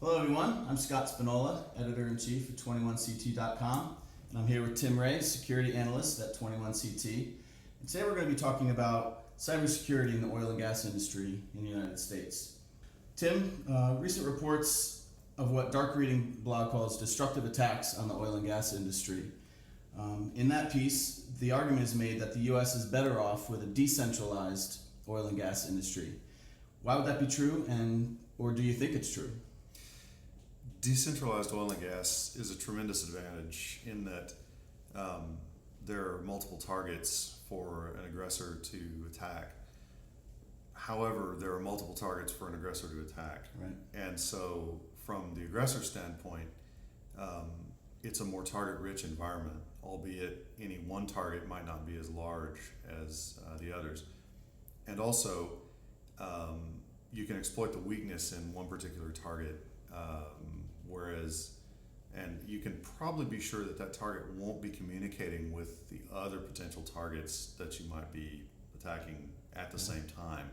Hello everyone, I'm Scott Spinola, Editor-in-Chief at 21ct.com, and I'm here with Tim Ray, Security Analyst at 21ct. And today we're going to be talking about cybersecurity in the oil and gas industry in the United States. Tim, recent reports of what dark reading blog calls destructive attacks on the oil and gas industry. In that piece, the argument is made that the U.S. is better off with a decentralized oil and gas industry. Why would that be true, or do you think it's true? Decentralized oil and gas is a tremendous advantage in that there are multiple targets for an aggressor to attack. However, there are multiple targets for an aggressor to attack. Right. And so from the aggressor standpoint, it's a more target-rich environment, albeit any one target might not be as large as the others. And also, you can exploit the weakness in one particular target, and you can probably be sure that that target won't be communicating with the other potential targets that you might be attacking at the same time.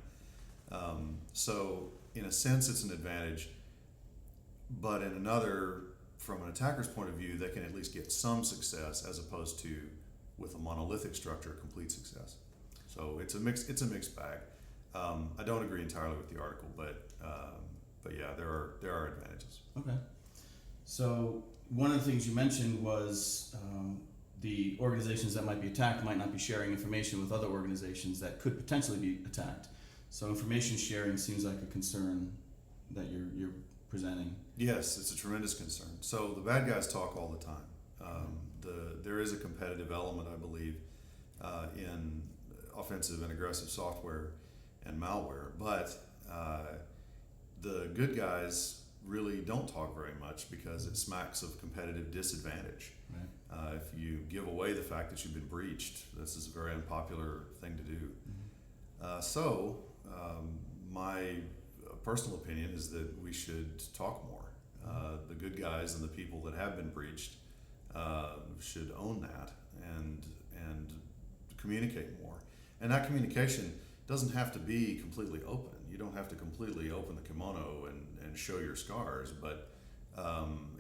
So in a sense, it's an advantage, but in another, from an attacker's point of view, they can at least get some success as opposed to with a monolithic structure, complete success. So it's a mixed bag. I don't agree entirely with the article, but yeah, there are advantages. Okay. So one of the things you mentioned was the organizations that might be attacked might not be sharing information with other organizations that could potentially be attacked. So information sharing seems like a concern that you're presenting. Yes, it's a tremendous concern. So the bad guys talk all the time. There is a competitive element, I believe, in offensive and aggressive software and malware, but the good guys really don't talk very much because it smacks of competitive disadvantage. Right. If you give away the fact that you've been breached, this is a very unpopular thing to do. My personal opinion is that we should talk more. The good guys and the people that have been breached should own that and communicate more. And that communication doesn't have to be completely open. You don't have to completely open the kimono and show your scars, but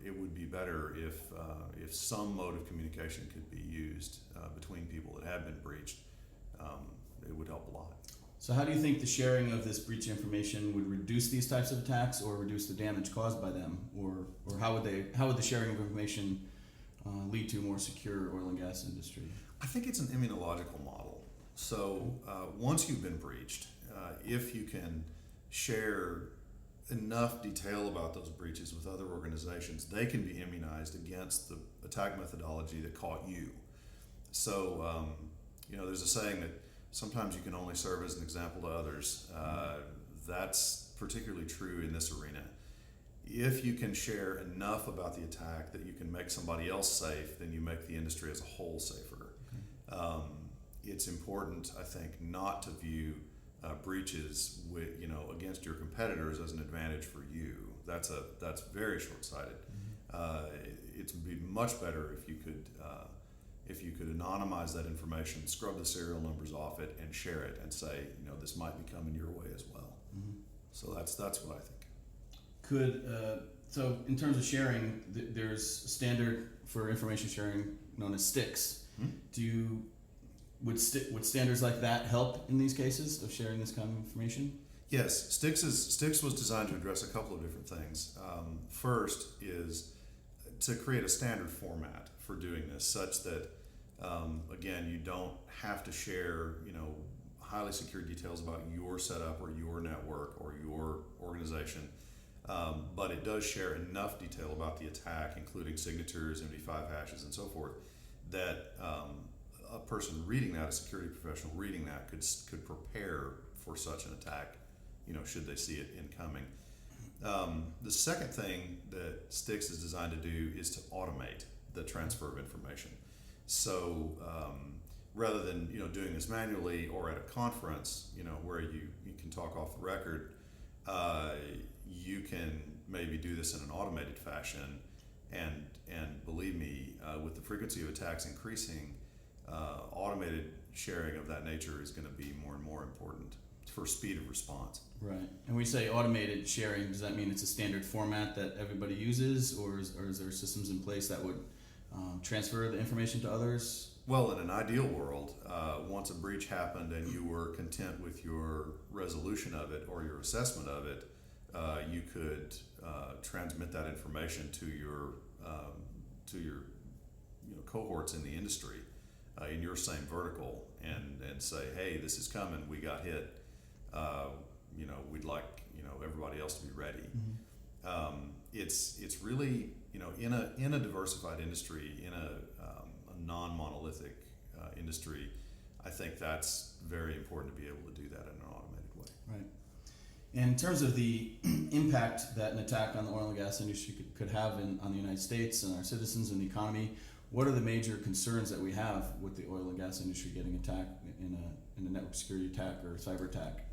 it would be better if some mode of communication could be used between people that have been breached. It would help a lot. So how do you think the sharing of this breach information would reduce these types of attacks or reduce the damage caused by them? Or how would the sharing of information lead to a more secure oil and gas industry? I think it's an immunological model. So once you've been breached, if you can share enough detail about those breaches with other organizations, they can be immunized against the attack methodology that caught you. So, there's a saying that sometimes you can only serve as an example to others. That's particularly true in this arena. If you can share enough about the attack that you can make somebody else safe, then you make the industry as a whole safer. It's important, I think, not to view breaches against your competitors as an advantage for you. That's very short-sighted. It'd be much better if you could anonymize that information, scrub the serial numbers off it, and share it, and say, this might be coming your way as well. So that's what I think. So in terms of sharing, there's a standard for information sharing known as sticks. Would standards like that help in these cases of sharing this kind of information? Yes, Sticks was designed to address a couple of different things. First is to create a standard format for doing this, such that again, you don't have to share highly secure details about your setup or your network or your organization, but it does share enough detail about the attack, including signatures, MD5 hashes, and so forth, that a person reading that, a security professional reading that, could prepare for such an attack, should they see it incoming. The second thing that Sticks is designed to do is to automate the transfer of information. So rather than doing this manually or at a conference, where you can talk off the record, you can maybe do this in an automated fashion. And believe me, with the frequency of attacks increasing, automated sharing of that nature is going to be more and more important. for speed of response. Right. And we say automated sharing, does that mean it's a standard format that everybody uses, or is there systems in place that would transfer the information to others? Well, in an ideal world, once a breach happened and you were content with your resolution of it or your assessment of it, you could transmit that information to your cohorts in the industry in your same vertical and say, hey, this is coming, we got hit. We'd like everybody else to be ready. Mm-hmm. It's really in a diversified industry, in a non-monolithic industry, I think that's very important to be able to do that in an automated way. Right. And in terms of the impact that an attack on the oil and gas industry could have on the United States and our citizens and the economy, what are the major concerns that we have with the oil and gas industry getting attacked in a network security attack or cyber attack?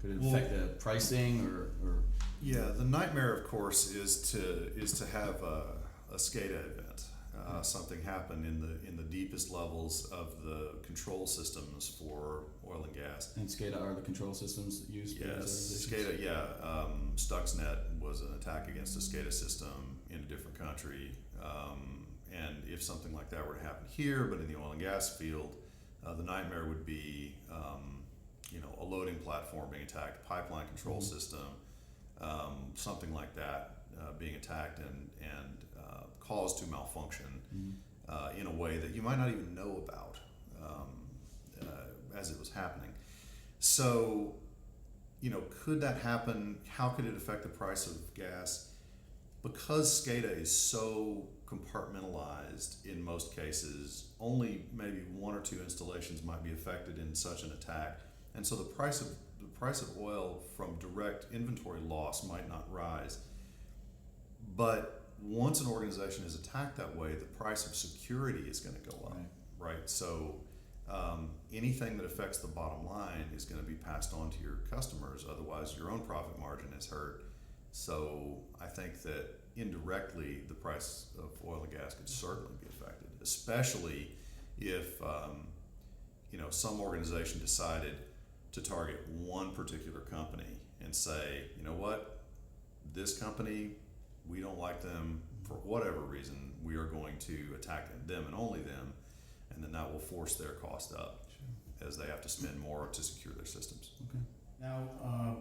Could it affect the pricing or? Yeah, the nightmare, of course, is to have a SCADA event. Something happen in the deepest levels of the control systems for oil and gas. And SCADA are the control systems that use. Yes, SCADA. Yeah, Stuxnet was an attack against a SCADA system in a different country, and if something like that were to happen here, but in the oil and gas field, the nightmare would be a loading platform being attacked, pipeline control mm-hmm. system, something like that being attacked and caused to malfunction mm-hmm. in a way that you might not even know about as it was happening. So, could that happen? How could it affect the price of gas? Because SCADA is so compartmentalized in most cases, only maybe one or two installations might be affected in such an attack, and so the price of oil from direct inventory loss might not rise. But once an organization is attacked that way, the price of security is going to go up, right? So anything that affects the bottom line is going to be passed on to your customers. Otherwise, your own profit margin is hurt. So I think that indirectly, the price of oil and gas could certainly be affected, especially if some organization decided to target one particular company and say, you know what, this company, we don't like them for whatever reason, we are going to attack them and only them, and then that will force their cost up as they have to spend more to secure their systems. Okay. Now,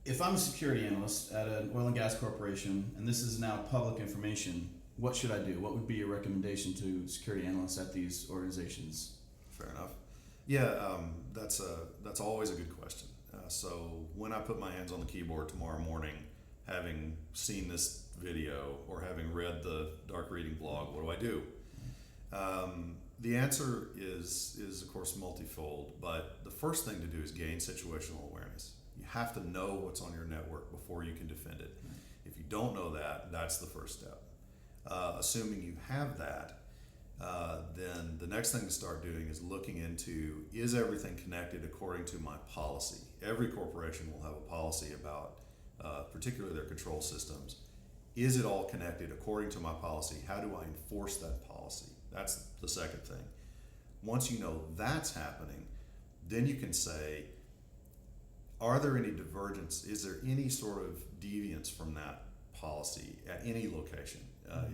if I'm a security analyst at an oil and gas corporation, and this is now public information, what should I do? What would be your recommendation to security analysts at these organizations? Fair enough. Yeah, that's always a good question. So when I put my hands on the keyboard tomorrow morning, having seen this video or having read the dark reading blog, what do I do? The answer is of course multifold, but the first thing to do is gain situational awareness. You have to know what's on your network before you can defend it. If you don't know that, that's the first step. Assuming you have that, then the next thing to start doing is looking into, is everything connected according to my policy? Every corporation will have a policy about particularly their control systems. Is it all connected according to my policy? How do I enforce that policy? That's the second thing. Once you know that's happening, then you can say, are there any divergence? Is there any sort of deviance from that policy at any location?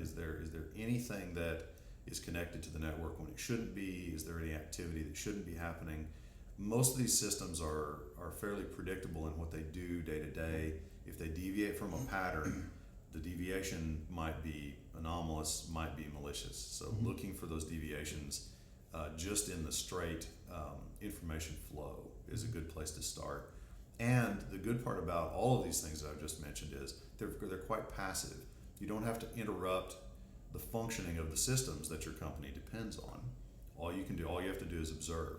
Is there anything that is connected to the network when it shouldn't be? Is there any activity that shouldn't be happening? Most of these systems are fairly predictable in what they do day to day. If they deviate from a pattern, the deviation might be anomalous, might be malicious. So looking for those deviations just in the straight information flow is a good place to start. And the good part about all of these things that I've just mentioned is they're quite passive. You don't have to interrupt the functioning of the systems that your company depends on. All you have to do is observe,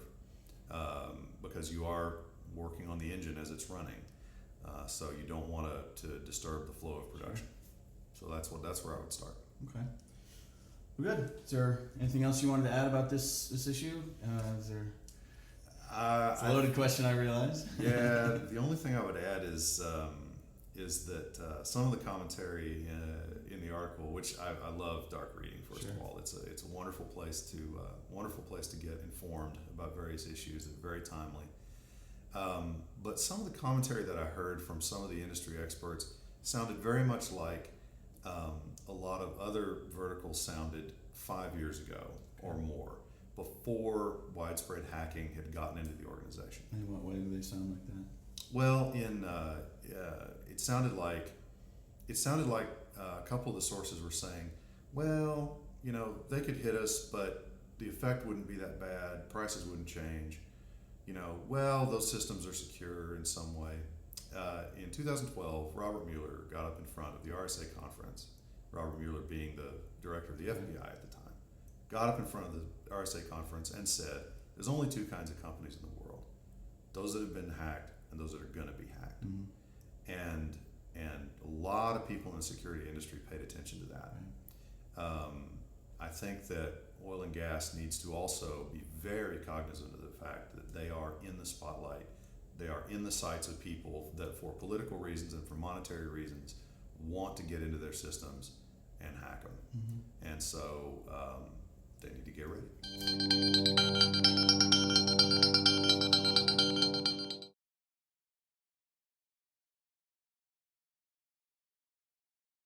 because you are working on the engine as it's running. So you don't want to disturb the flow of production. So that's where I would start. Okay. Well, good. Is there anything else you wanted to add about this issue? Is there? It's a loaded question, I realize. Yeah. The only thing I would add is that some of the commentary in the article, which I love dark reading. First of all, it's a wonderful place to get informed about various issues. It's very timely. But some of the commentary that I heard from some of the industry experts sounded very much like a lot of other verticals sounded 5 years ago or more, before widespread hacking had gotten into the organization. In what way do they sound like that? Well, it sounded like a couple of the sources were saying, well, they could hit us, but the effect wouldn't be that bad. Prices wouldn't change. Well, those systems are secure in some way. In 2012, Robert Mueller got up in front of the RSA conference. Robert Mueller being the director of the FBI at the time, got up in front of the RSA conference and said, there's only two kinds of companies in the world: those that have been hacked and those that are going to be hacked. And a lot of people in the security industry paid attention to that. I think that oil and gas needs to also be very cognizant of the fact that they are in the spotlight. They are in the sights of people that, for political reasons and for monetary reasons, want to get into their systems and hack them. And so they need to get ready.